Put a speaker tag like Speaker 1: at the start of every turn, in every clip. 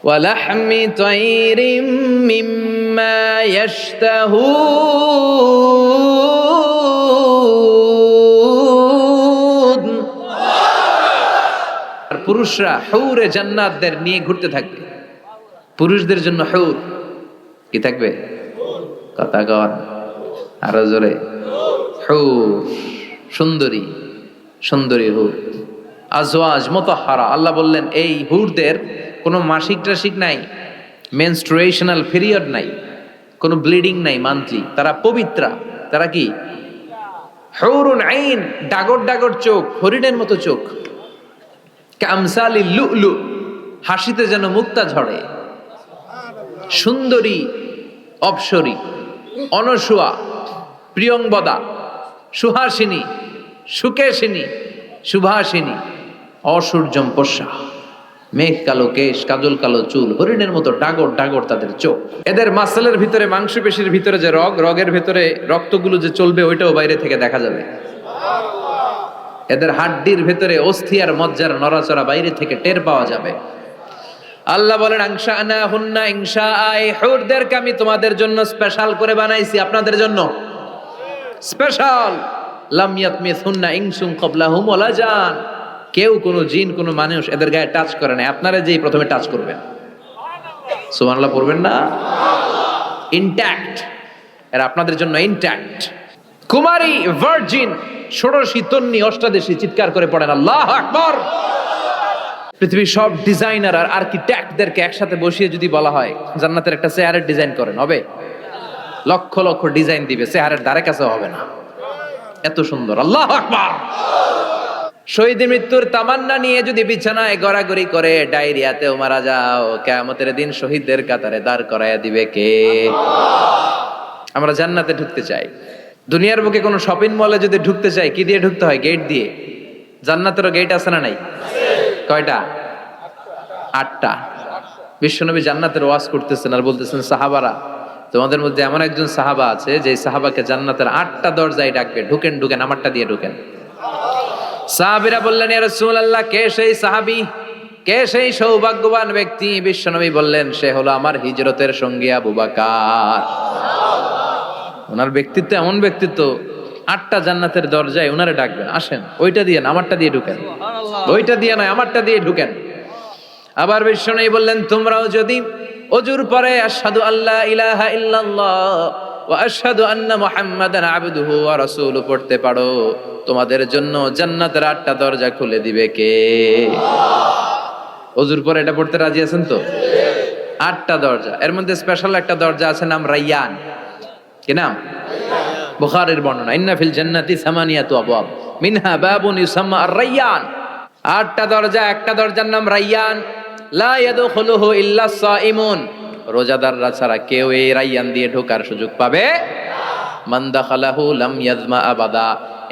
Speaker 1: ولحم طير مما يشتهون। আর পুরুষরা হুরে জান্নাতদের নিয়ে ঘুরতে থাকবে। পুরুষদের জন্য হুর কি থাকবে? কথা কন আরো জোরে। হুর, সুন্দরী সুন্দরী হুর। আজওয়াজ মুতাহহারা। আল্লাহ বললেন এই হুরদের কোনো মাসিক টাসিক নাই, মেনস্ট্রুয়েশনাল পিরিয়ড নাই, কোনো ব্লিডিং নাই মান্থলি। তারা পবিত্রা। তারা কি? হুরুন আইন, ডাগর ডাগর চোখ, হরিণের মতো চোখ। কামসালি লুলু, হাসিতে যেন মুক্তা ঝরে। সুন্দরী, অপসরী, অনসুয়া, প্রিয়ংবদা, সুহাসিনী, সুকেশিনী, সুভাষিনী, অসূর্যম পশ্যা। মেঘ কালো কেশ, কাজল কালো চুল, হরিণের মতো ডাগর ডাগর তাদের চোখ। এদের মাসলের ভিতরে, মাংসপেশির ভিতরে যে রগের ভিতরে রক্তগুলো যে চলবে ওইটাও বাইরে থেকে দেখা যাবে। এদের হাড্ডির ভেতরে অস্থি আর মজ্জার নড়াচড়া বাইরে থেকে টের পাওয়া যাবে। আল্লাহ বলেন আনশাআনাহুন্না ইনশাআ। এই হুরদেরকে আমি তোমাদের জন্য স্পেশাল করে বানাইছি, আপনাদের জন্য স্পেশাল। লাম ইয়াতমিসহুন্না ইনসুন ক্বাবলাহুম ওয়ালা জান। কেউ কোনো জিন কোনো মানুষ এদের গায়ে টাচ করে না, আপনারা যেই প্রথমে টাচ করবেন। সুবহানাল্লাহ পড়বেন না? ইনট্যাক্ট, এরা আপনাদের জন্য ইনট্যাক্ট। কুমারী, ভার্জিন, ষোড়শী, তন্নি, অষ্টাদশী চিৎকার করে পড়েন আল্লাহু আকবার। পৃথিবীর সব ডিজাইনার আর আর্কিটেক্টদেরকে একসাথে বসিয়ে যদি বলা হয় জান্নাতের একটা চেয়ারের ডিজাইন করেন, হবে? লক্ষ লক্ষ ডিজাইন দিবে, চেয়ারের ধারে কাছে হবে না, এত সুন্দর। আল্লাহু আকবার। শহীদ মৃত্যুর তামান্না নিয়ে যদি বিছানায় গড়াগড়ি করে ডায়রিয়াতেও মারা যাও, কিয়ামতের দিন শহীদদের কাতারে দাঁড় করায়া দিবে কে? আমরা জান্নাতে ঢুকতে চাই। দুনিয়ার বুকে কোনো শপিং মলে যদি ঢুকতে চাই কি দিয়ে ঢুকতে হয়? গেট দিয়ে। জান্নাতেরও গেট আছে না নাই? কয়টা? 8টা। বিশ্বনবী জান্নাতের ওয়াজ করতেছেন আর বলতেছেন সাহাবারা, তোমাদের মধ্যে এমন একজন সাহাবা আছে যে সাহাবাকে জান্নাতের 8টা দরজায় ডাকবে, ঢুকেন ঢুকেন, আমারটা দিয়ে ঢুকেন। সাহাবীরা বললেন ইয়া রাসূলুল্লাহ, কে সেই সাহাবী, কে সেই সৌভাগ্যবান ব্যক্তি? বিশ্বনবী বললেন সে হলো আমার হিজরতের সঙ্গী আবু বকর। ওনার ব্যক্তিত্ব এমন ব্যক্তিত্ব, 8টা জান্নাতের দরজায় ওনারে ডাকবেন, আসেন ওইটা দিয়ে না আমারটা দিয়ে ঢুকেন, ওইটা দিয়ে নয় আমারটা দিয়ে ঢুকেন। আবার বিশ্বনবী বললেন তোমরাও যদি ওযুর পরে আশহাদু আল্লা ইলাহা ইল্লাল্লাহ ওয়া আশহাদু আন্না মুহাম্মাদান আবদুহু ওয়া রাসূলুহু পড়তে পারো, তোমাদের জন্য জান্নাতের 8টা দরজা খুলে দিবে কে? ওযুর পরে এটা পড়তে রাজি আছেন তো? 8টা দরজা, এর মধ্যে স্পেশাল একটা দরজা আছে, নাম রায়্যান। কি নাম? বুখারীর বর্ণনা, ইন্না ফিল জান্নাতি সামানিয়াতু আবওয়াব মিনহা বাবুন ইউসাম্মা আর-রায়্যান। 8টা দরজা, একটা দরজার নাম রায়্যান। লা ইয়াদখুলুহু ইল্লা সাইমুন, রোজাদাররা ছাড়া কেউ এই রায়্যান দিয়ে ঢোকার সুযোগ পাবে না। মান দাখালাহু লাম ইয়াজমা আবাদা,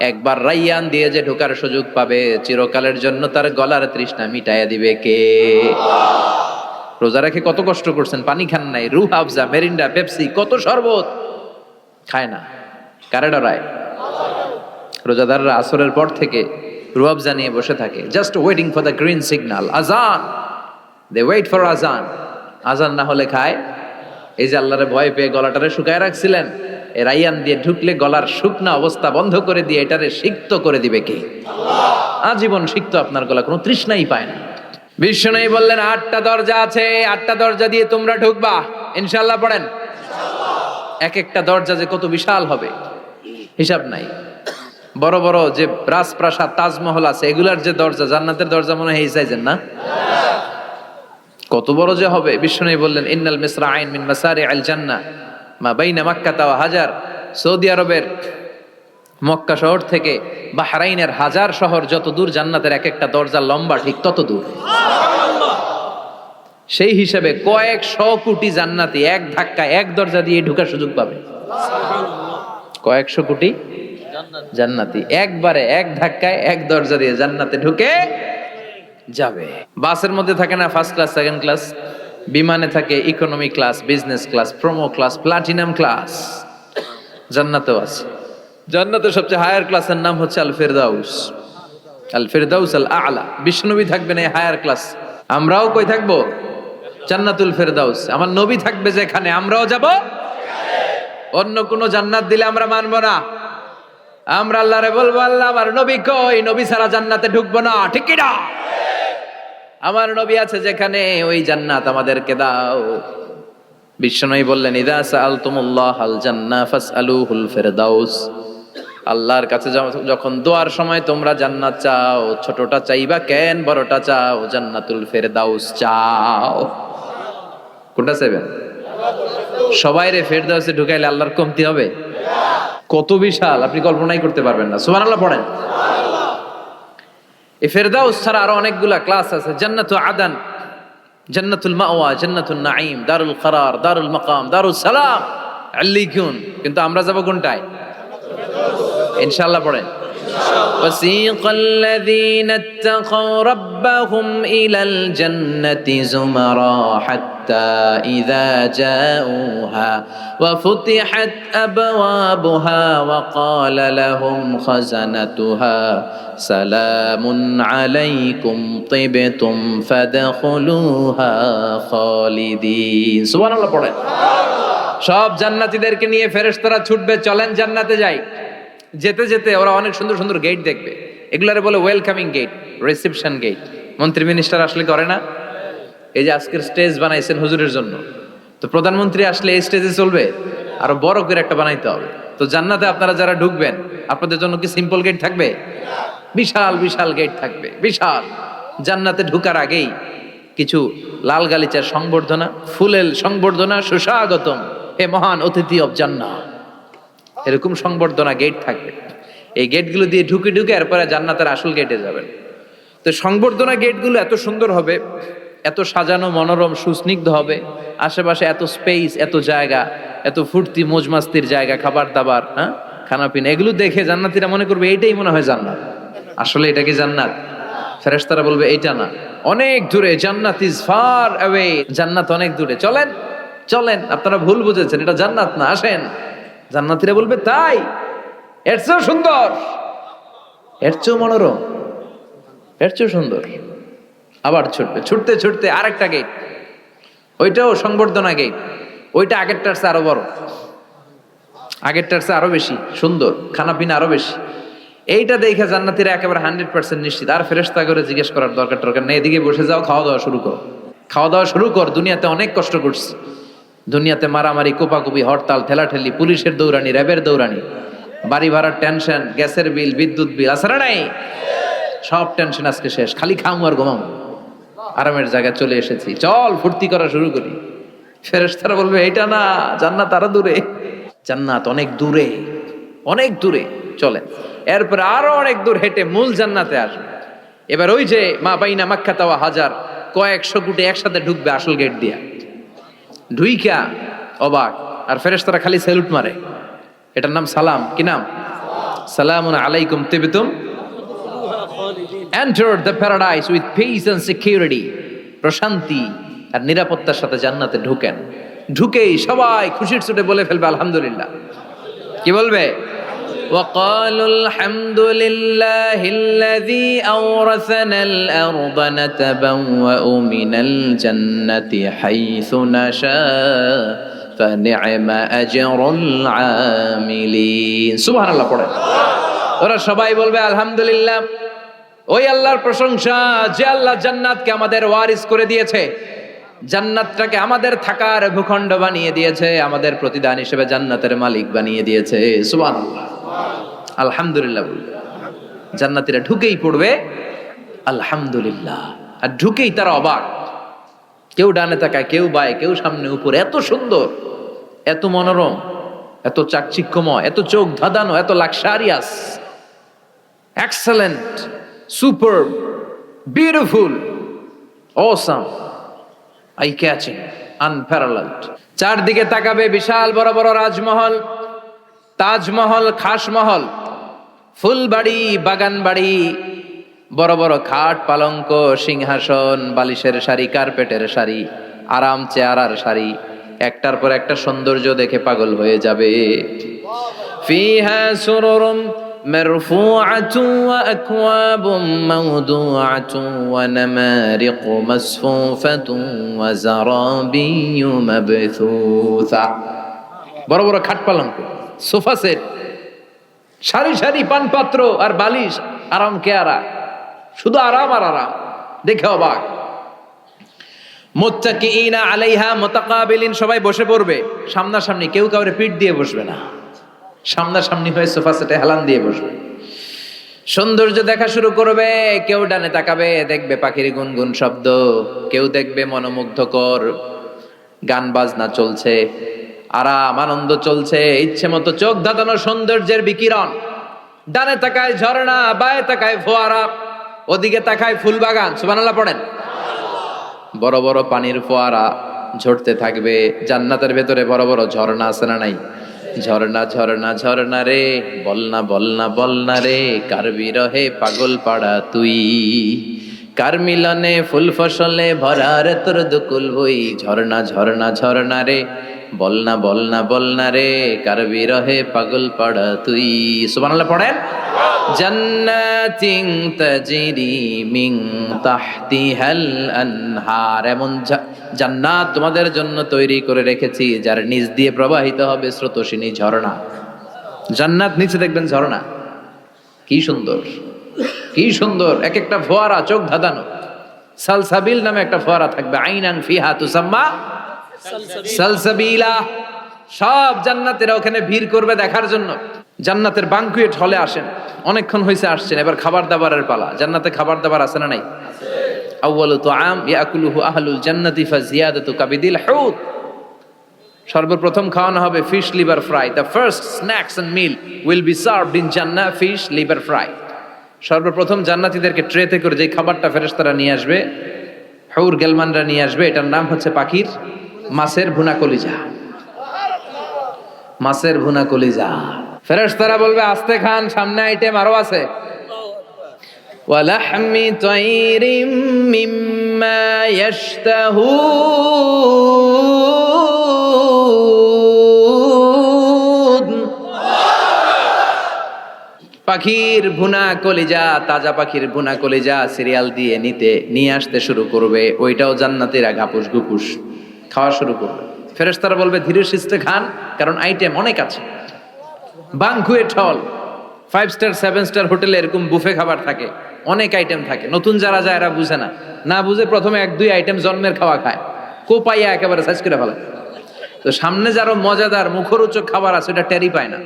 Speaker 1: একবার রায়্যান দিয়ে যে ঢোকার সুযোগ পাবে চিরকালের জন্য তার গলার তৃষ্ণা মিটাইয়া দিবে কে? রোজা রেখে কত কষ্ট করছেন, পানি খান নাই, রুহ আফজা, মেরিন্ডা, পেপসি, কত শরবত খায় না, কারে ডরায়? রোজাদাররা আসরের পর থেকে রুহ আফজা নিয়ে বসে থাকে, just waiting for the green signal, আজান। দে ওয়েট ফর আজান। আজান না হলে খায়। এই যে আল্লাহরে ভয় পেয়ে গলাটারে শুকায় রাখছিলেন, এই রায়্যান দিয়ে ঢুকলে গলার শুকনা অবস্থা বন্ধ করে দিয়ে এটারে সিক্ত করে দিবে কে? আল্লাহ। আজীবন সিক্ত, আপনার গলা কোনো তৃষ্ণাই পায় না। বিশ্বনবী বললেন 8টা দরজা আছে, 8টা দরজা দিয়ে তোমরা ঢুকবা ইনশাআল্লাহ। পড়েন ইনশাআল্লাহ। এক একটা দরজা যে কত বিশাল হবে হিসাব নাই। বড় বড় যে রাজপ্রাসাদ, তাজমহল আছে, এগুলার যে দরজা, জান্নাতের দরজা মনে হয় এই সাইজের না? কত বড় যে হবে। বিশ্বনবী বললেন ইন্নাল মিসরাআইন মিন মাসারিআল জান্নাহ মা বাইনা মাক্কাহ ওয়া হাজার। সৌদি আরবের মক্কা শহর থেকে বাহরাইনের হাজার শহর যত দূর, জান্নাতের এক একটা দরজা লম্বা ঠিক তত দূর। সেই হিসাবে কয়েকশো কোটি জান্নাতি এক ধাক্কায় এক দরজা দিয়ে ঢোকার সুযোগ পাবে। কয়েকশো কোটি জান্নাতি একবারে এক ধাক্কায় এক দরজা দিয়ে জান্নাতে ঢুকে যাবে। বাসের মধ্যে থাকে না ফার্স্ট ক্লাস, সেকেন্ড ক্লাস, বিমানে থাকে economy class, business class, promo class, platinum class, জান্নাতেও আছে। জান্নাতের সবচেয়ে হায়ার ক্লাসের নাম হচ্ছে আল ফিরদাউস, আল ফিরদাউস আল আ'লা। বিশ্বনবী থাকবেন এই হায়ার ক্লাস, আমরাও কই থাকবো? জান্নাতুল ফেরদাউস। আমার নবী থাকবে যেখানে আমরাও যাব। অন্য কোন জান্নাত দিলে আমরা মানবো না। আমরা আল্লাহরে বলবো, আল্লাহ আমার নবী কই? নবী ছাড়া জান্নাতে ঢুকবো না, ঠিক কি না? আমার নবী আছে যেখানে ওই জান্নাত আমাদেরকে দাও। বিশ্বনবী বললেন, ইযা সাআলতুমুল্লাহাল জান্নাহ ফাসআলুহুল ফিরদাউস। আল্লাহর কাছে যখন দোয়ার সময় তোমরা জান্নাত চাও, ছোটটা চাইবা কেন, বড়টা চাও, জান্নাতুল ফেরদাউস চাও। কোনটা চাইবেন? সবাই রে ফেরদাউসে ঢুকাইলে আল্লাহর কমতি হবে? কত বিশাল আপনি কল্পনাই করতে পারবেন না। সুবহানাল্লাহ পড়েন। এই ফেরদাউস ছাড়া আরো অনেকগুলা ক্লাস আছে। জান্নাতুল আদান, জান্নাতুল মাওয়া, জান্নাতুন নাঈম, দারুল করার, দারুল মাকাম, দারুস সালাম, আল্লিকুন। কিন্তু আমরা যাব কোনটায়? ইনশাআল্লাহ পড়েন। وسيق الذين اتقوا ربهم إلى الجنة زمرا حتى إذا جاءوها وفتحت أبوابها وقال لهم خزنتها سلام عليكم طبتم فادخلوها خالدين سبحان الله পড়েন। সব জান্নাতীদেরকে নিয়ে ফেরেশতারা ছুটবে, চলেন জান্নাতে যাই। যেতে যেতে ওরা অনেক সুন্দর সুন্দর গেট দেখবে। এগুলারে বলে ওয়েলকামিং গেট, রিসেপশন গেট। মন্ত্রী মিনিস্টার আসলে করে না? এই যে আজকের স্টেজ বানাইছেন হুজুরের জন্য, তো প্রধানমন্ত্রী আসলে এই স্টেজে চলবে? আরো বড় করে একটা বানাইতে হবে। তো জান্নাতে আপনারা যারা ঢুকবেন, আপনাদের জন্য কি সিম্পল গেট থাকবে? বিশাল বিশাল গেট থাকবে, বিশাল। জান্নাতে ঢুকার আগেই কিছু লাল গালিচার সংবর্ধনা, ফুলেল সংবর্ধনা, সুস্বাগতম হে মহান অতিথি অব জান্নাত, এরকম সংবর্ধনা গেট থাকবে। এই গেটগুলো দিয়ে ঢুকে ঢুকে এরপরে জান্নাতের আসল গেটে যাবেন। তো সংবর্ধনা গেটগুলো এত সুন্দর হবে, এত সাজানো মনোরম সুস্নিগ্ধ হবে, আশেপাশে এত স্পেস, এত জায়গা, এত ফুর্তি মজমাস্তির জায়গা, খাবার দাবার, হ্যাঁ, খানা পিনা, এগুলো দেখে জান্নাতীরা মনে করবে এইটাই মনে হয় জান্নাত। আসলে এটা কি জান্নাত? ফেরেশতারা বলবে এইটা না, অনেক দূরে, জান্নাত ইজ ফার অ্যাওয়ে, জান্নাত অনেক দূরে, চলেন চলেন, আপনারা ভুল বুঝেছেন, এটা জান্নাত না, আসেন। জান্নাতীরা বলবে তাই? এর চেয়েও সুন্দর, এর চেয়েও মনোরম, এর চেয়েও সুন্দর। আবার ছুটবে, ছুটতে ছুটতে আরেকটা গেট, ওইটাও সংবর্ধনা গেট। ওইটা আগেরটার চেয়ে আরো বড়, আগেরটার চেয়ে আরো বেশি সুন্দর, খানা পিনা আরো বেশি। এইটা দেখে জান্নাতীরা একেবারে 100% নিশ্চিত। আর ফেরেশতা করে জিজ্ঞেস করার দরকার নেই, এদিকে বসে যাও, খাওয়া দাওয়া শুরু করো, খাওয়া দাওয়া শুরু কর। দুনিয়াতে অনেক কষ্ট করছি, দুনিয়াতে মারামারি, কোপাকুপি, হরতাল, ঠেলাঠেলি, পুলিশের দৌড়ানি, র্যাবের দৌড়ানি, বাড়ি ভাড়ার টেনশন, গ্যাসের বিল, বিদ্যুৎ বিল, আছে না নাই? সব টেনশন আজকে শেষ, খালি খামু আর ঘুমামু, আরামের জায়গায় চলে এসেছি, চল ফুর্তি করা শুরু করি। ফেরেশতারা বলবে এইটা না, জান্নাত আরো দূরে, জান্নাত অনেক দূরে, অনেক দূরে, চলেন। এরপর আরো অনেক দূর হেঁটে মূল জান্নাতে আসবে। এবার ওই যে মা বাইনা মাক্কাতা ওয়া হাজার, কয়েকশো কোটি একসাথে ঢুকবে আসল গেট দিয়া। ঢুইকা অবাক, আর ফেরেশতারা খালি স্যালুট মারে। এটার নাম সালাম। কি নাম? সালামুন আলাইকুম তিবতুম enter the paradise with peace and security. প্রশান্তি আর নিরাপত্তার সাথে জান্নাতে ঢুকেন। ঢুকেই সবাই খুশির চোটে বলে ফেলবে আলহামদুলিল্লাহ। কি বলবে? وقالوا الحمد لله الذي أورثنا الأرض نتبوأ من الجنة حيث نشاء فنعم أجر العاملين سبحان الله পড়ে। ওরা সবাই বলবে আলহামদুলিল্লাহ, ওই আল্লাহর প্রশংসা যে আল্লাহ জান্নাতকে আমাদের ওয়ারিস করে দিয়েছে, জান্নাতটাকে আমাদের থাকার ভূখণ্ড বানিয়ে দিয়েছে, আমাদের প্রতিদান হিসেবে জান্নাতের মালিক বানিয়ে দিয়েছে। সুবহানাল্লাহ, আলহামদুলিল্লাহ বলবে। জান্নাতীরা ঢুকেই পড়বে আলহামদুলিল্লাহ, আর ঢুকেই তারা অবাক। কেউ ডানে তাকায়, কেউ বায়ে, কেউ সামনে উপরে, এত সুন্দর, এত মনোরম, এত চাকচিক্যময়, এত চোখ ধাঁধানো, এত luxurious, excellent, super, beautiful, awesome, eye catching, unparalleled. চারদিকে তাকাবে বিশাল বড় বড় রাজমহল, তাজমহল, খাসমহল, ফুলবাড়ি, বাগান বাড়ি, বড় বড় খাট, পালঙ্ক, সিংহাসন, বালিশের সারি, কার্পেটের সারি, আরাম চেয়ারার সারি, একটার পর একটা সৌন্দর্য দেখে পাগল হয়ে যাবে। ফিহা সুরুরুম مرفوعة وأكواب موضوعة ونمارق مصفوفة وزرابي مبثوثة বড় বড় খাট পালঙ্ক সোফা সেট সারি সারি পানপাত্র আর বালিশ আরাম কেয়ারা শুধু আরাম আর আরাম দেখে অবাক মুত্তাকিইনা আলাইহা মুতাকাবিলিন সবাই বসে পড়বে সামনাসামনি কেউ কাউরে পিঠ দিয়ে বসবে না সামনাসামনি হয়ে সোফা সেটে হেলান দিয়ে বসবে সৌন্দর্য দেখা শুরু করবে কেউ ডানে তাকাবে দেখবে পাখির গুনগুন শব্দ কেউ দেখবে মনোমুগ্ধকর গান বাজনা চলছে আরাম আনন্দ চলছে ইচ্ছে মতো চোখ ধাঁধানো সৌন্দর্যের বিকিরণ ডানে তাকায় ঝর্ণা বায়ে তাকায় ফোয়ারা ওদিকে তাকায় ফুলবাগান সুবহানাল্লাহ পড়েন বড় বড় পানির ফোয়ারা ঝরতে থাকবে জান্নাতের ভেতরে বড় বড় ঝর্ণা আছে না নাই ঝর্ণা ঝর্ণা ঝর্ণা রে বলনা বলনা বলনা রে কার বিরহে পাগল পাড়া তুই কার মিলনে ফুল ফসলে ভরা রে তোর দুকুল বই ঝর্ণা ঝর্ণা ঝর্ণা রে বলনা বলনা বলনা রে কার বিরহে পাগল পাড়া তুই সুবহানাল্লাহ পড়েন জান্নাতিন তাজরি মিন তাহতিহাল আনহার এমন জান্নাত তোমাদের জন্য তৈরি করে রেখেছি যার নিচ দিয়ে প্রবাহিত হবে স্রোতস্বিনী ঝর্ণা জান্নাত নিচে দেখবেন ঝর্ণা কি সুন্দর কি সুন্দর এক একটা ফোয়ারা চোখ ধাঁধানো সালসাবিল নামে একটা ফোয়ারা থাকবে আইনান ফিহা তুসাম্মা সালসাবিলা সব জান্নাতেরা ওখানে ভিড় করবে দেখার জন্য জান্নাতের বানকুয়েট হলে আসেন অনেকক্ষণ হয়েছে আসছেন এবার খাবার দাবারের পালা জান্নাতে খাবার দাবার আছে না নাই আউয়ালু তুআম ইয়াকুলুহু আহলুল জান্নাতি ফাজিয়াদাতু কাবিদিল হুত সর্বপ্রথম খাওয়ানো হবে fish liver fry the first snacks and meal will be served in জান্নাহ ফিশ লিভার ফ্রাই সর্বপ্রথম জান্নাতীদেরকে ট্রেতে করে যে খাবারটা ফেরেশতারা নিয়ে আসবে হুর গেলমানরা নিয়ে আসবে এটার নাম হচ্ছে পাখির মাছের ভুনা কলিজা মাছের ভুনা কলিজা ফেরেশতারা বলবে আস্তে খান সামনে আইটেম আরো আছে ওয়ালাহমি তাইরিম মিম্মা ইয়াশতাহুন পাখির ভুনা কলিজা তাজা পাখির ভুনা কলিজা সিরিয়াল দিয়ে নিয়ে আসতে শুরু করবে ওইটাও জান্নাতীরা ঘাপুস গুপুস খাওয়া শুরু করবে ফেরেশতারা বলবে ধীরে সুস্থে খান কারণ আইটেম অনেক আছে বানকুয়েট হল 5 স্টার 7 স্টার হোটেলে এরকম বুফে খাবার থাকে অনেক আইটেম থাকে নতুন যারা যায় এরা বুঝে না বুঝে প্রথমে 1-2 আইটেম জন্মের খাওয়া খায় কোপাইয়া একেবারে সাইজ করে ফেলে তো সামনে যারা মজাদার মুখরোচক খাবার আছে এটা টেরি পায় না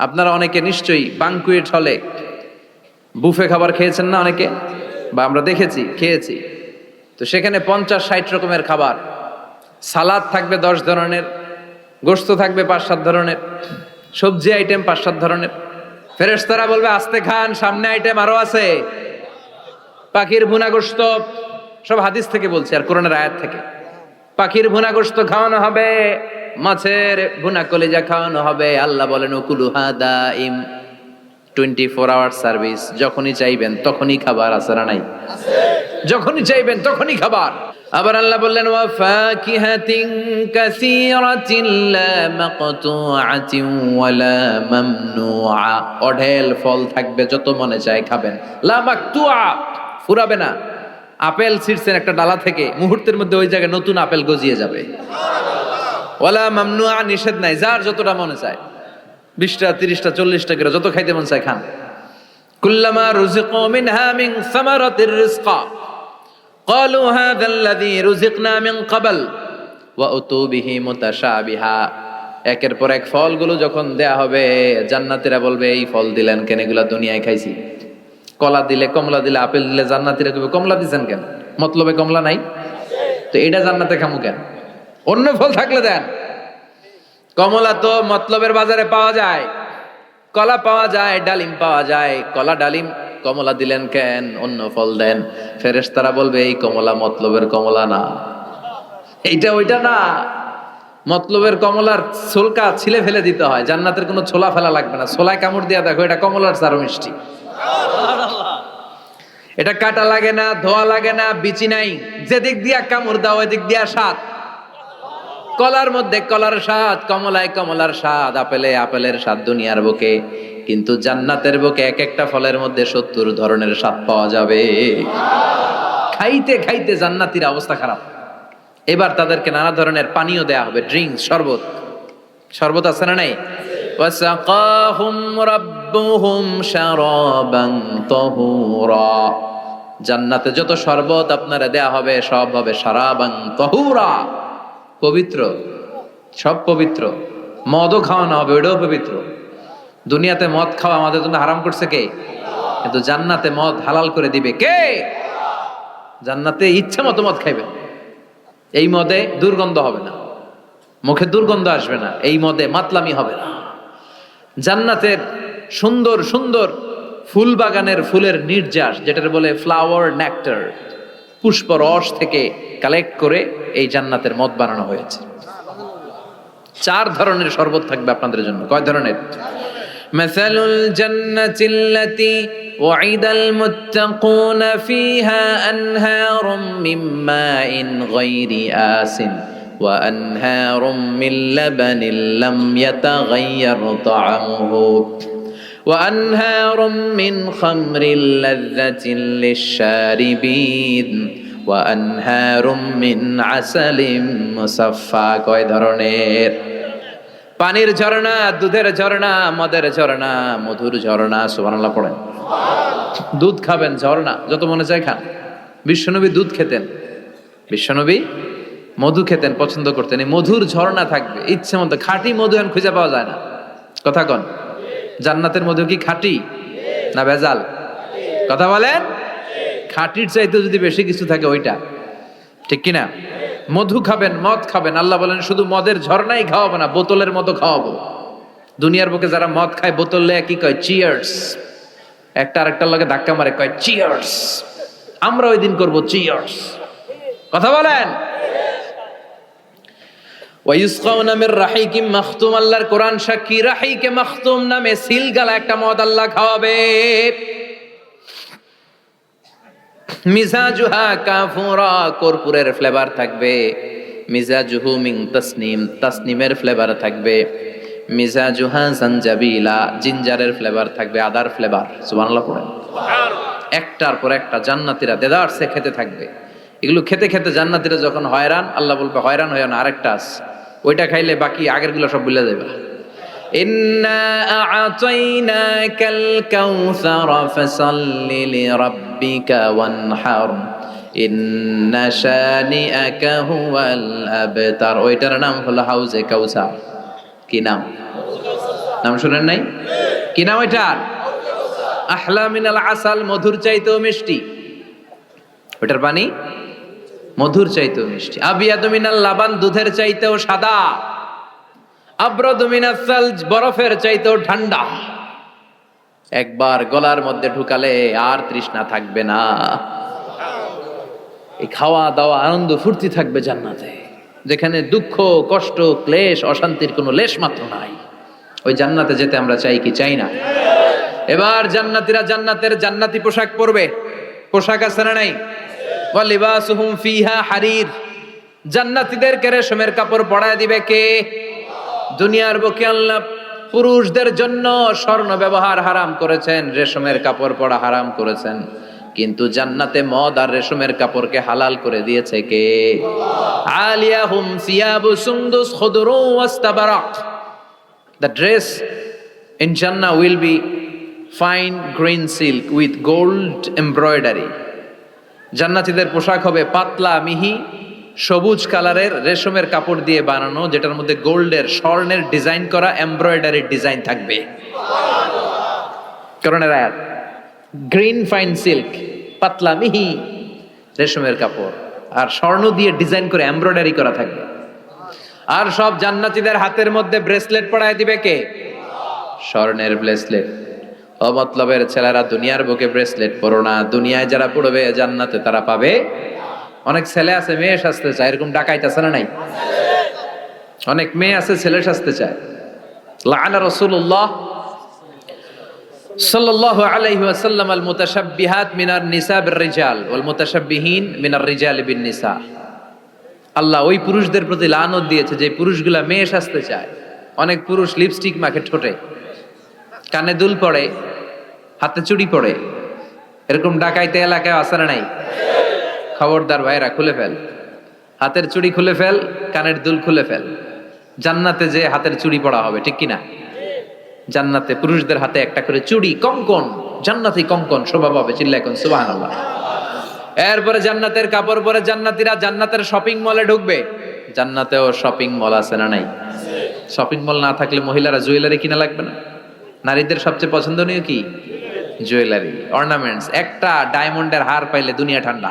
Speaker 1: আপনারা অনেকে নিশ্চয়ই বানকুয়েট হলে বুফে খাবার খেয়েছেন না অনেকে বা আমরা দেখেছি খেয়েছি তো সেখানে 50-60 রকমের খাবার সালাদ থাকবে 10 ধরনের গোশত থাকবে 5-7 ধরনের সবজি আইটেম 5-7 ধরনের ফেরেশতারা বলবে আস্তে খান সামনে আইটেম আরো আছে পাখির ভুনা গোশত সব হাদিস থেকে বলছি আর কোরআনের আয়াত থেকে পাখির ভুনা গোশত খাওয়ানো হবে মাছের ভুনা কলিজা খাওয়ানো হবে আল্লাহ বলেন উকুলুহা দাইম 24 আওয়ার সার্ভিস যখনই চাইবেন তখনই খাবার আছে না নাই যখনই চাইবেন তখনই খাবার আবার আল্লাহ বললেন ওয়া ফাকিহাতিন কাসীরাতিন লা মাকতুআতিন ওয়ালা মামনুআ অঢেল ফল থাকবে যত মনে চায় খাবেন লা মাকতুআ ফুরাবে না আপেল ছিঁড়ছেন একটা ডালা থেকে মুহূর্তের মধ্যে ওই জায়গায় নতুন আপেল গজিয়ে যাবে ওয়ালা মামনুআ নিষেধ নাই যার যতটা মনে চায় 20টা 30টা 40টা করে যত খাইতে মন চায় খান কুল্লামা রুজিকু মিনহা মিন সামারাতির রিজকা ক্বালু হাযা আল্লাযী রুজিকনা মিন ক্বাবল ওয়া উতু বিহি মুতাশাবিহা একের পর এক ফলগুলো যখন দেয়া হবে জান্নাতীরা বলবে এই ফল দিলেন কেন এগুলা দুনিয়ায় খাইছি কলা দিলে কমলা দিলে আপেল দিলে জান্নাতীরা কইবে কমলা দিবেন কেন মতলবে কমলা নাই তো এটা জান্নাতে খামু কেন অন্য ফল থাকলে দেন কমলা তো মতলবের বাজারে পাওয়া যায় কলা পাওয়া যায় ডালিম পাওয়া যায় কলা ডালিম কমলা দিলেন কেন অন্য ফল দেন ফেরেশতারা বলবে এই কমলা মতলবের কমলা না এইটা ওইটা না মতলবের কমলার ছোলকা ছিলে ফেলে দিতে হয় জান্নাতের কোনো ছোলা ফেলা লাগবে না ছোলায় কামড় দিয়া দেখো এটা কমলার চারো মিষ্টি এটা কাটা লাগে না ধোয়া লাগে না বিচি নাই যেদিক দিয়া কামড় দাও এদিক দিয়া স্বাদ কলার মধ্যে কলার স্বাদ কমলায় কমলার স্বাদ আপেলে আপেলের স্বাদ দুনিয়ার বুকে কিন্তু জান্নাতের বুকে এক একটা ফলের মধ্যে 70 ধরনের স্বাদ পাওয়া যাবে। খাইতে খাইতে জান্নাতীর অবস্থা খারাপ। এবার তাদেরকে নানা ধরনের পানীয় দেয়া হবে, ড্রিঙ্কস, শরবত। শরবত আছে না নাই? ওয়াসাকাহুম রাব্বুহুম শারাবান তাহুরা। জান্নাতে যত শরবত আপনারা দেয়া হবে সব হবে শারাবান তাহুরা, পবিত্র, সব পবিত্র। মদও খাওয়ানো হবে, ওটাও পবিত্র। দুনিয়াতে মদ খাওয়া আমাদের জন্য হারাম করছে কে? কিন্তু জান্নাতে মদ হালাল করে দিবে কে? জান্নাতে ইচ্ছা মতো মদ খাইবেন। এই মদে দুর্গন্ধ হবে না, মুখে দুর্গন্ধ আসবে না, এই মদে মাতলামি হবে না। জান্নাতের সুন্দর সুন্দর ফুল বাগানের ফুলের নির্যাস, যেটার বলে ফ্লাওয়ার নেক্টার, পুষ্প রস থেকে কালেক্ট করে এই জান্নাতের মদ বানানো হয়েছে। 4 ধরনের শরবত থাকবে আপনাদের জন্য। কয় ধরনের? মাসালুল জান্নাতিল্লাতী ওয়াইদাল মুত্তাকুনা ফিহা আনহারুম মিন মাইন গায়রি আসিন ওয়া আনহারুম মিন লাবানিন লাম ইয়াতাগায়্যার তা'আমুহু ওয়া আনহারুম মিন খামরিল লাযযাতিন লিশ-শারিবিন ওয়া আনহারুম মিন আসালিম মুসাফফা। কয় ধরনের? পানির ঝর্ণা, দুধের ঝর্ণা, মদের ঝর্ণা, মধুর ঝর্ণা। সুবহানাল্লাহ পড়েন। দুধ খাবেন, ঝর্ণা যত মনে চায় খান। বিশ্বনবী দুধ খেতেন, বিশ্বনবী মধু খেতেন, পছন্দ করতেন। এই মধুর ঝর্ণা থাকবে ইচ্ছে মতো। খাঁটি মধু এখন খুঁজে পাওয়া যায় না। কথা কন, জান্নাতের মধু কি খাঁটি না ভেজাল? কথা বলেন। খাঁটির চাইতে যদি বেশি কিছু থাকে ওইটা, ঠিক কিনা? মধু খাবেন, মদ খাবেন। আল্লাহ বলেন শুধু মদের ঝর্ণাই খাওয়াবো না, বোতলের মতো খাওয়াবো। দুনিয়ার বুকে যারা মদ খায় বোতল লেয়া কি কয়? চিয়ার্স। একটা আরেকটার লগে ধাক্কা মারে, কয় চিয়ার্স। আমরা ওই দিন করবো চিয়ার্স। কথা বলেন। ওয়ায়ুসকাউনা মির রাহিকিম মাখতুম। আল্লাহর কোরআন সাক্ষী, রাহিকে মাখতুম নামে সিলগালা একটা মদ আল্লাহ খাওয়াবে। মিজাজুহা কাফুরা, কর্পূরের ফ্লেভার থাকবে। মিজাজুহু মিন তাসনিম, তাসনিমের ফ্লেভার থাকবে। মিজাজুহা জানজাবিলা, জিঞ্জারের ফ্লেভার থাকবে, আদার ফ্লেভার। সুবহানাল্লাহ পড়েন। একটার পর একটা জান্নাতীরা দেদারসে খেতে থাকবে। এগুলো খেতে খেতে জান্নাতীরা যখন হয়রান, আল্লাহ বলবে হয়রান হইও না, আরেকটা আছে, ওইটা খাইলে বাকি আগেরগুলো সব ভুলে যাবে। ইন্না আ'তাইনাকাল কাউসার ফাসাল্লি লিরাব্বিকা ওয়ানহার ইন্না শানিআকা হুয়াল আবতার। ওইটার নাম হলো হাউজে কাউসার। কি নাম? নাম শুনেন নাই? কি নাম ওইটার? আহলা মিনাল আসাল, মধুর চাইতেও মিষ্টি। ওইটার পানি মধুর চাইতেও মিষ্টি। আবিয়াদু মিনাল লাবান, দুধের চাইতেও সাদা। আবরাদু মিনাস সালজ, বরফের চাইতেও ঠান্ডা। একবার গলার মধ্যে ঢুকালে আর তৃষ্ণা থাকবে না। এই খাওয়া দাওয়া আনন্দ ফুর্তি থাকবে জান্নাতে, যেখানে দুঃখ, কষ্ট, ক্লেশ, অশান্তির কোনো লেশ মাত্র নাই। ওই জান্নাতে যেতে আমরা চাই কি চাই না? এবার জান্নাতীরা জান্নাতের জান্নাতি পোশাক পরবে। পোশাক আছে না নাই? ওয়া লিবাসুহুম ফিহা হারির। জান্নাতীদেরকে রেশমের কাপড় পরায় দিবে কে? দুনিয়ার বুকে আল্লাহ পুরুষদের জন্য স্বর্ণ ব্যবহার হারাম করেছেন, রেশমের কাপড় পরা হারাম করেছেন, কিন্তু জান্নাতে মদ আর রেশমের কাপড়কে হালাল করে দিয়েছে কে? আলিয়াহুম সিয়াবু সুন্দুস খুদরু ওয়াস্তাবারাক। The dress in Jannah will be fine green silk with gold embroidery. জান্নাতীদের পোশাক হবে পাতলা মিহি সবুজ কালারের রেশমের কাপড় দিয়ে বানানো, যেটার মধ্যে গোল্ডের, স্বর্ণের ডিজাইন করা এমব্রয়ডারি ডিজাইন থাকবে। করোনার আয়াত, গ্রিন ফাইন সিল্ক, পাতলা মিহি রেশমের কাপড় আর স্বর্ণ দিয়ে ডিজাইন করে এমব্রয়ডারি করা থাকবে। আর সব জান্নাতীদের হাতের মধ্যে ব্রেসলেট পরায় দিবে কে? স্বর্ণের ব্রেসলেট। ও মতলবের ছেলেরা, দুনিয়ার বুকে ব্রেসলেট পরো না, দুনিয়ায় যারা পড়বে জান্নাতে তারা পাবে। অনেক ছেলে আছে মেয়ে সাজতে চায়, এরকম ডাকাইত আছে না নাই? অনেক মেয়ে আছে ছেলে সাজতে চায়। লাআনা রাসূলুল্লাহ সাল্লাল্লাহু আলাইহি ওয়াসাল্লাম আল মুতাশাব্বিহাত মিনার নিসা বির রিজাল ওয়াল মুতাশাব্বিহিন মিনার রিজাল বিন নিসা। আল্লাহ ওই পুরুষদের প্রতি লানত দিয়েছে যে পুরুষগুলা মেয়ে সাজতে চায়। অনেক পুরুষ লিপস্টিক মাখে ঠোঁটে, কানে দুল পড়ে, হাতে চুড়ি পড়ে, এরকম ডাকাইতে এলাকায় আছে না নাই? খবরদার ভাইরা, খুলে ফেল, হাতের চুড়ি খুলে ফেল, কানের দুল খুলে ফেল। জান্নাতে যে হাতের চুড়ি পড়া হবে, ঠিক কিনা? জান্নাতে পুরুষদের হাতে একটা করে চুড়ি, কঙ্কন, জান্নাতি কঙ্কন শোভা পাবে। চিল্লা এখন সুবহানাল্লাহ। এরপরে জান্নাতের কাপড় পরে জান্নাতীরা জান্নাতের শপিং মলে ঢুকবে। জান্নাতেও শপিং মল আছে না নাই? শপিং মল না থাকলে মহিলারা জুয়েলারি কিনা লাগবে না? নারীদের সবচেয়ে পছন্দনীয় কি? Jewellery, ornaments. একটা ডায়মন্ডের হার পাইলে দুনিয়া ঠান্ডা,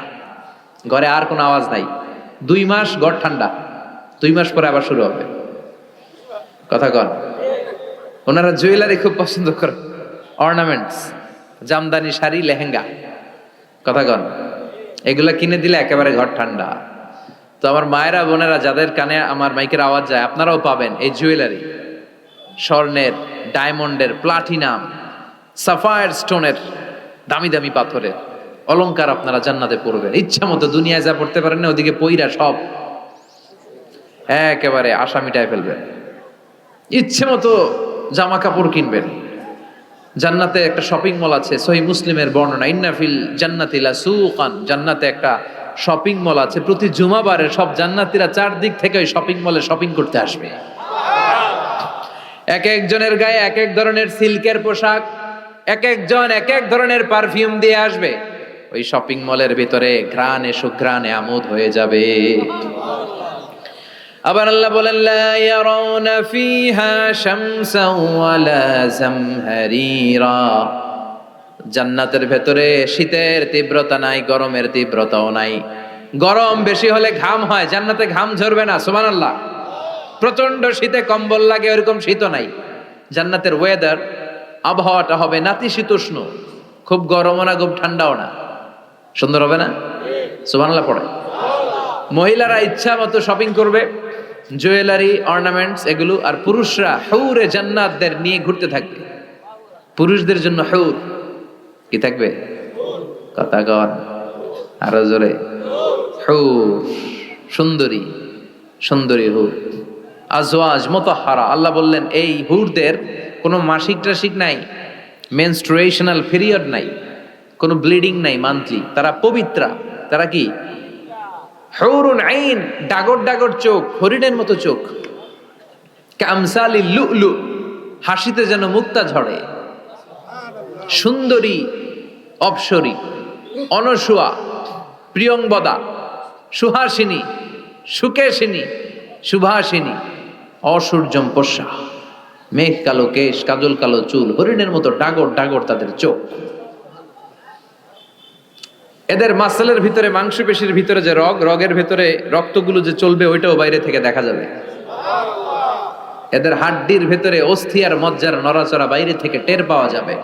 Speaker 1: ঘরে আর কোনো আওয়াজ নাই। 2 মাস ঘর ঠান্ডা, 2 মাস পরে আবার শুরু হবে। কথা কন। ওনারা জুয়েলারি খুব পছন্দ করে, অর্নামেন্টস, জামদানি শাড়ি, লেহেঙ্গা। কথা কন। এগুলা কিনে দিলে একেবারে ঘর ঠান্ডা। তো আমার মায়েরা বোনেরা যাদের কানে আমার মাইকের আওয়াজ যায়, আপনারাও পাবেন এই জুয়েলারি, স্বর্ণের, ডায়মন্ডের, প্লাটিনাম, সাফায়ার স্টোনের, দামি দামি পাথরের অলংকার আপনারা জান্নাতে পড়বেন। ইচ্ছা মতো দুনিয়ায় যা পড়তে পারেন না, ওদিকে পইরা সব একেবারে আশা মিটায় ফেলবেন। ইচ্ছে মতো জামা কাপড় কিনবেন। জান্নাতে একটা শপিং মল আছে, সহিহ মুসলিমের বর্ণনা, ইন্না ফিল জান্নাতি লাসুকান, জান্নাতে একটা শপিং মল আছে। প্রতি জুমাবারে সব জান্নাতীরা চারদিক থেকে ওই শপিং মলে শপিং করতে আসবে। এক একজনের গায়ে এক এক ধরনের সিল্কের পোশাক, এক একজন এক এক ধরনের পারফিউম দিয়ে আসবে। ওই শপিং মলের ভিতরে ঘ্রাণে সুঘ্রাণে আমোদ হয়ে যাবে। আবার আল্লাহ বলেন, লা ইয়ারাউনা ফিহা শামসান ওয়ালা জামহারিরা, জান্নাতের ভেতরে শীতের তীব্রতা নাই, গরমের তীব্রতাও নাই। গরম বেশি হলে ঘাম হয়, জান্নাতে ঘাম ঝরবে না। সুবহানাল্লাহ। প্রচন্ড শীতে কম্বল লাগে, ওরকম শীতও নাই। জান্নাতের ওয়েদার, আবহাওয়াটা হবে নাতিশীতোষ্ণ, খুব গরমও না, খুব ঠান্ডাও না। সুন্দর হবে না? সুবহানাল্লাহ পড়ে। মহিলারা ইচ্ছা মতো শপিং করবে, জুয়েলারি, অর্নামেন্টস এগুলো। আর পুরুষরা হুরে জান্নাতদের নিয়ে ঘুরতে থাকবে। পুরুষদের জন্য হুর কি থাকবে? কথা কন আরো জোরে। হুর, সুন্দরী, সুন্দরী হুর, আজওয়াজ মুতাহহারা। আল্লাহ বললেন এই হুরদের কোনো মাসিক টাসিক নাই, মেনস্ট্রুয়েশনাল পিরিয়ড নাই, কোনো ব্লিডিং নাই মান্থলি। তারা পবিত্রা। তারা কি? হুরুন আইন, ডাগর ডাগর চোখ, হরিণের মতো চোখ। কামসালি লুলু, হাসিতে যেন মুক্তা ঝরে। সুন্দরী, অপসরী, অনসুয়া, প্রিয়ংবদা, সুহাসিনী, সুকেশিনী, সুভাসিনী, অসূর্যম পশ্যা, মেঘ কালো কেশ, কাজল কালো চুল, হরিণের মতো ডাগর ডাগর তাদের চোখ। এদের মাসলের ভিতরে, মাংসপেশির ভিতরে যে রগের ভিতরে রক্তগুলো যে চলবে, ওইটাও বাইরে থেকে দেখা যাবে। এদের হাড্ডির ভিতরে অস্থি আর মজ্জার নড়াচড়া বাইরে থেকে টের পাওয়া যাবে।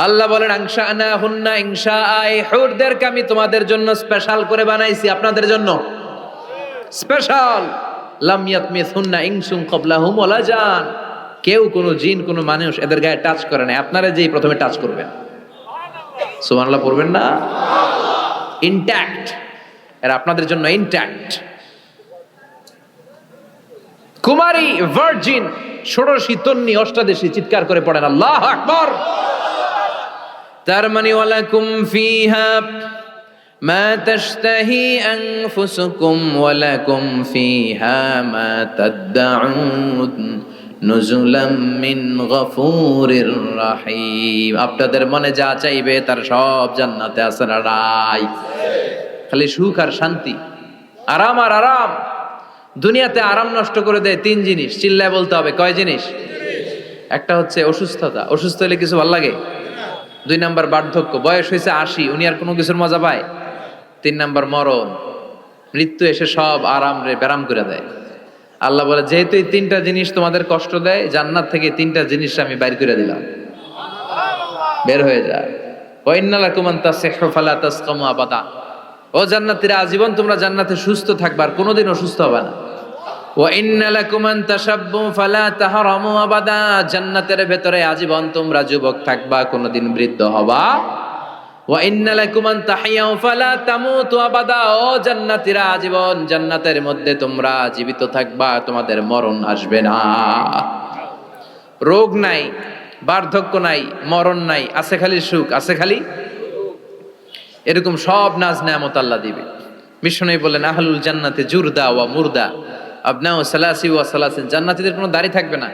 Speaker 1: আল্লাহ বলেন, আনশাআনা হুন্না ইনশাআ, এই হুরদেরকে আমি তোমাদের জন্য স্পেশাল করে বানাইছি, আপনাদের জন্য স্পেশাল। লাম ইয়াতমিসহুন্না ইনসুন ক্বাবলাহুম ওয়ালা জান, কেউ কোনো জিন কোনো মানুষ এদের গায়ে টাচ করে না। আপনারা যেই প্রথমে টাচ করবেন, সুবহানাল্লাহ পড়বেন না? ইনট্যাক্ট, এরা আপনাদের জন্য ইনট্যাক্ট। কুমারী, ভার্জিন, ষোড়শী, তন্নি, অষ্টাদশী, চিৎকার করে পড়েন আল্লাহু আকবার। তার মানে ওয়ালাকুম ফিহা মা তাশতাহি আনফুসুকুম ওয়ালাকুম ফিহা মা তাদউন নুজুলাম মিন গফুরির রহিম। আপনাদের মনে যা চাইবে তার সব জান্নাতে আছে না নাই? খালি সুখ আর শান্তি, আরাম আর আরাম। দুনিয়াতে আরাম নষ্ট করে দেয় 3 জিনিস, চিল্লায় বলতে হবে। কয় জিনিস? একটা হচ্ছে অসুস্থতা, অসুস্থ হলে কিছু ভালো লাগে। 2 নাম্বার বার্ধক্য, বয়স হয়েছে 80, উনি আর কোনো কিছুর মজা পায়। 3 নাম্বার মরণ, মৃত্যু এসে সব আরাম রে ব্যারাম করে দেয়। আল্লাহ বলে, যেহেতু এই 3টা জিনিস তোমাদের কষ্ট দেয়, জান্নাত থেকে 3টা জিনিস আমি বাইর করে দিলাম, বের হয়ে যায়। ওয়া ইন্না লাকুম আন তাসিহু ফালা তাসকামু আবাদা, ও জান্নাতীরা আজীবন তোমরা জান্নাতে সুস্থ থাকবে, আর কোনোদিন অসুস্থ হবে না। ওয়া ইন্না লাকুম আন তাশাব্বু ফালা তাহরামু আবাদা, জান্নাতের ভেতরে আজীবন তোমরা যুবক থাকবা, কোনোদিন বৃদ্ধ হবা। ওয়া ইন্না লাকুম আন তাহিয়াউ ফালা তামুতু আবাদা, ও জান্নাতীরা আজীবন জান্নাতের মধ্যে তোমরা জীবিত থাকবা, তোমাদের মরণ আসবে না। রোগ নাই, বার্ধক্য নাই, মরণ নাই, আছে খালি সুখ, আছে খালি এরকম সব নাজ নেয়ামত আল্লাহ দিবে। বিষ্ণু বললেন আহলুল জান্নাতে জুরদা ওয়া মুরদা আবনাউ সালাসি ওয়া সালাসিন, জান্নাতীদের কোনো দাড়ি থাকবে না।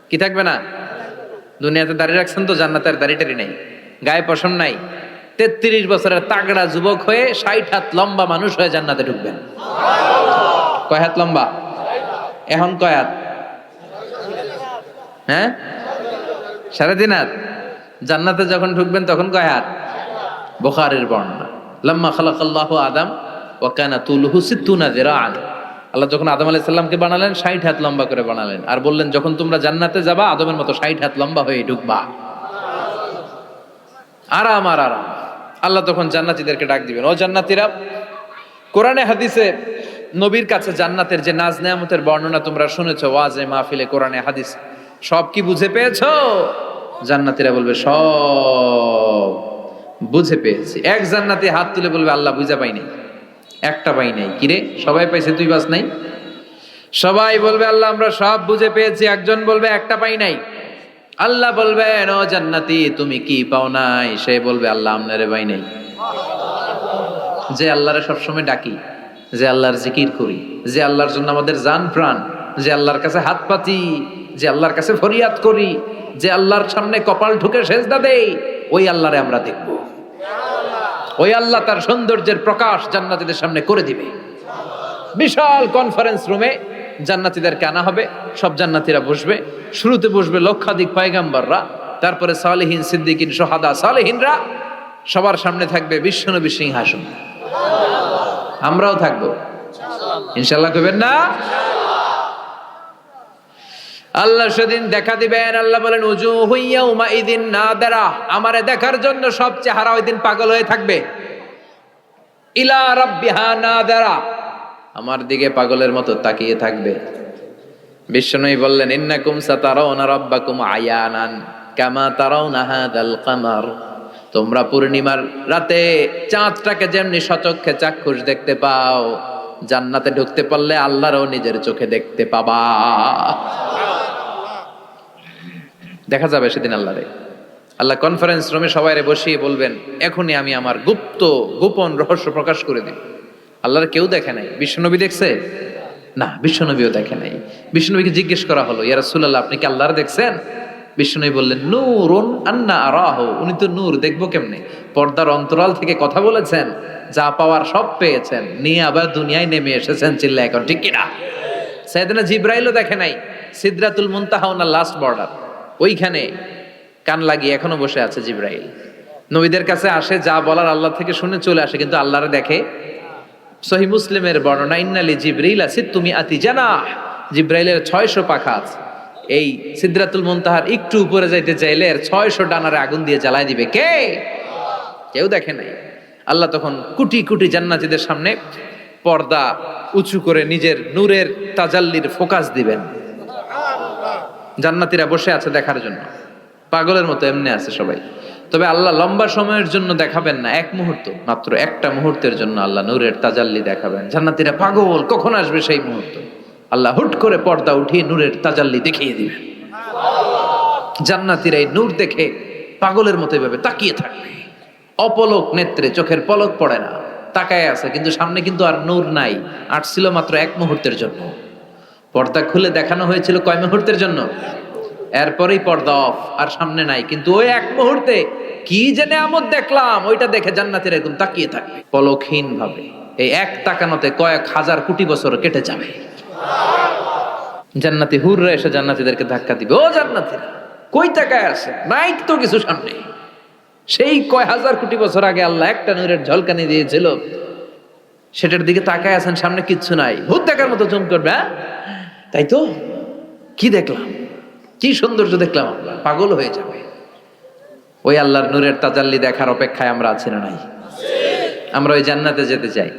Speaker 1: কি থাকবে না? দুনিয়াতে দাড়ি রাখছেন তো, জান্নাতের দাড়িটারি নাই, গায়ে পশম নাই। 33 বছরের তাগড়া যুবক হয়ে 60 হাত লম্বা মানুষ হয়ে জান্নাতে ঢুকবেন। কয় হাত লম্বা? এখন কয় হাত? হ্যাঁ, 3.5 হাত। জান্নাতে যখন ঢুকবেন তখন কয় হাত? বুখারীর বর্ণনা, লাম্মা খালাকাল্লাহু আদম ওয়া কানা তুলুহু 60 যিরাআন। আল্লাহ যখন আদম আলাইহিস সালামকে বানালেন 60 হাত লম্বা করে বানালেন, আর বললেন যখন তোমরা জান্নাতে যাবা আদমের মতো 60 হাত লম্বা হয়ে ঢুকবা। আরাম আর আরাম। আল্লাহ তখন জান্নাতীদেরকে ডাক দিবেন, ও জান্নাতীরা, কোরআনে হাদিসে নবীর কাছে জান্নাতের যে নাজ নেয়ামতের বর্ণনা তোমরা শুনেছো ওয়াজে মাহফিলে কোরআনে হাদিস, সব কি বুঝে পেয়েছো? জান্নাতীরা বলবে সব বুঝে পেয়েছি। এক জান্নাতি হাত তুলে বলবে আল্লাহ বুঝা পাই নাই, একটা পাই নাই। কিরে সবাই পাইছে, তুই বাস নাই? সবাই বলবে আল্লাহ আমরা সব বুঝে পেয়েছি। একজন বলবে একটা পাই নাই। আল্লাহ বলবেন ও জান্নাতি তুমি কি পাও নাই? সে বলবে আল্লাহ আমনারে পাই নাই। যে আল্লাহরে সবসময় ডাকি, যে আল্লাহর জিকির করি, যে আল্লাহর জন্য আমাদের জান প্রাণ, যে আল্লাহর কাছে হাত পাতি, যে আল্লাহর কাছে ফরিয়াদ করি, যে আল্লাহর সামনে কপাল ঢুকে সেজদা দেই, ওই আল্লাহরে আমরা দেখব। ওই আল্লাহ তার সৌন্দর্যের প্রকাশ জান্নাতীদের সামনে করে দিবে। বিশাল কনফারেন্স রুমে জান্নাতীদেরকে আনা হবে, সব জান্নাতীরা বসবে। শুরুতে বসবে লক্ষাধিক পয়গাম্বররা, তারপরে সালেহীন, সিদ্দিকিন, সুহাদা, সালেহীনরা। সবার সামনে থাকবে বিশ্বনবী সিংহাসন। আমরাও থাকবো ইনশাআল্লাহ, কইবেন না? আল্লাহ সেদিন দেখা দিবেন। আল্লাহ বলেন উজুহু ইয়াউমাইযিন নাদিরা, আমারে দেখার জন্য সব চেহারা ওই দিন পাগল হয়ে থাকবে। ইলা রাব্বিহা নাদিরা, আমার দিকে পাগলের মতো তাকিয়ে থাকবে। বিষ্ণুই বললেন ইন্নাকুম সাতারাউনা রাব্বাকুম আয়ানান কামা তারাউনা হাদাল কামার, তোমরা পূর্ণিমার রাতে চাঁদটাকে যেমনি সচক্ষে চাক্ষুষ দেখতে পাও, জান্নাতে ঢুকতে পারলে আল্লাহরও নিজের চোখে দেখতে পাবা। দেখা যাবে সেদিন আল্লাহরে। আল্লাহ কনফারেন্স রুমে সবাইরে বসিয়ে বলবেন এখনই আমি আমার গোপন রহস্য প্রকাশ করে দিই। আল্লাহর কেউ দেখে নাই। বিশ্বনবী দেখছে না, বিশ্বনবীও দেখে নাই। বিশ্বনবীকে জিজ্ঞেস করা হলো ইয়া রাসূলুল্লাহ আপনি কি আল্লাহর দেখছেন? বিশ্বনবী বললেন নূরুন আন্না আরাহু, উনি তো নূর, দেখবো কেমনে? পর্দার অন্তরাল থেকে কথা বলেছেন, যা পাওয়ার সব পেয়েছেন, নিয়ে আবার দুনিয়ায় নেমে এসেছেন। চিল্লা এখন ঠিক কিনা? সাইয়েদনা জিবরাইলও দেখে নাই। সিদরাতুল মুনতাহা ওনার লাস্ট বর্ডার, ওইখানে কান লাগিয়ে এখনো বসে আছে জিবরাইল। নবীদের কাছে আসে, যা বলার আল্লাহ থেকে শুনে চলে আসে, কিন্তু আল্লাহরে দেখে। সহিহ মুসলিমের বর্ণনা ইন্নালি জিবরিল সিত্তুমি আতি জানাহ, জিবরাইলের 600 পাখা আছে। এই সিদরাতুল মুনতাহার একটু উপরে যাইতে চাইলে 600 ডানারে আগুন দিয়ে জ্বালায় দিবে। কে? কেউ দেখে নাই। আল্লাহ তখন কোটি কোটি জান্নাতীদের সামনে পর্দা উঁচু করে নিজের নূরের তাজাল্লির ফোকাস দিবেন। জান্নাতীরা বসে আছে দেখার জন্য, পাগলের মতো এমনি আছে সবাই। তবে আল্লাহ লম্বা সময়ের জন্য দেখাবেন না, এক মুহূর্ত, মাত্র একটা মুহূর্তের জন্য আল্লাহ নূরের তাজাল্লি দেখাবেন। জান্নাতীরা পাগল, কখন আসবে সেই মুহূর্ত। আল্লাহ হুট করে পর্দা উঠিয়ে নূরের তাজাল্লি দেখিয়ে দিবেন। জান্নাতীরা এই নূর দেখে পাগলের মতো এভাবে তাকিয়ে থাকবে, অপলক নেত্রে, চোখের পলক পড়ে না, তাকায় আছে। কিন্তু সামনে কিন্তু আর নূর নাই, আসছিল মাত্র এক মুহূর্তের জন্য। পর্দা খুলে দেখানো হয়েছিল কয় মুহূর্তের জন্য? এরপরেই পর্দা অফ, আর সামনে নাই। কিন্তু ওই এক মুহূর্তে কি যে নেয়ামত দেখলাম, ওইটা দেখে জান্নাতীরা এরকম তাকিয়ে থাকবে পলকহীন ভাবে। এই এক তাকানোতে কয়েক হাজার কোটি বছর কেটে যাবে। জান্নাতি হুররা এসে জান্নাতীদেরকে ধাক্কা দিবে, ও জান্নাতীরা কই তাকায় আছে? নাই তো কিছু সামনে। সেই কয় হাজার কোটি বছর আগে আল্লাহ একটা নূরের ঝলকানি দিয়েছিল, সেটার দিকে তাকায় আছেন, সামনে কিচ্ছু নাই। ভূত দেখার মতো জুম করবে, তাই তো কি দেখলাম, কি সৌন্দর্য দেখলাম, পাগল হয়ে যাবে। ওই আল্লাহর নূরের তাজাল্লি দেখার অপেক্ষায় আমরা আছি না নাই? আমরা ওই জান্নাতে যেতে চাই।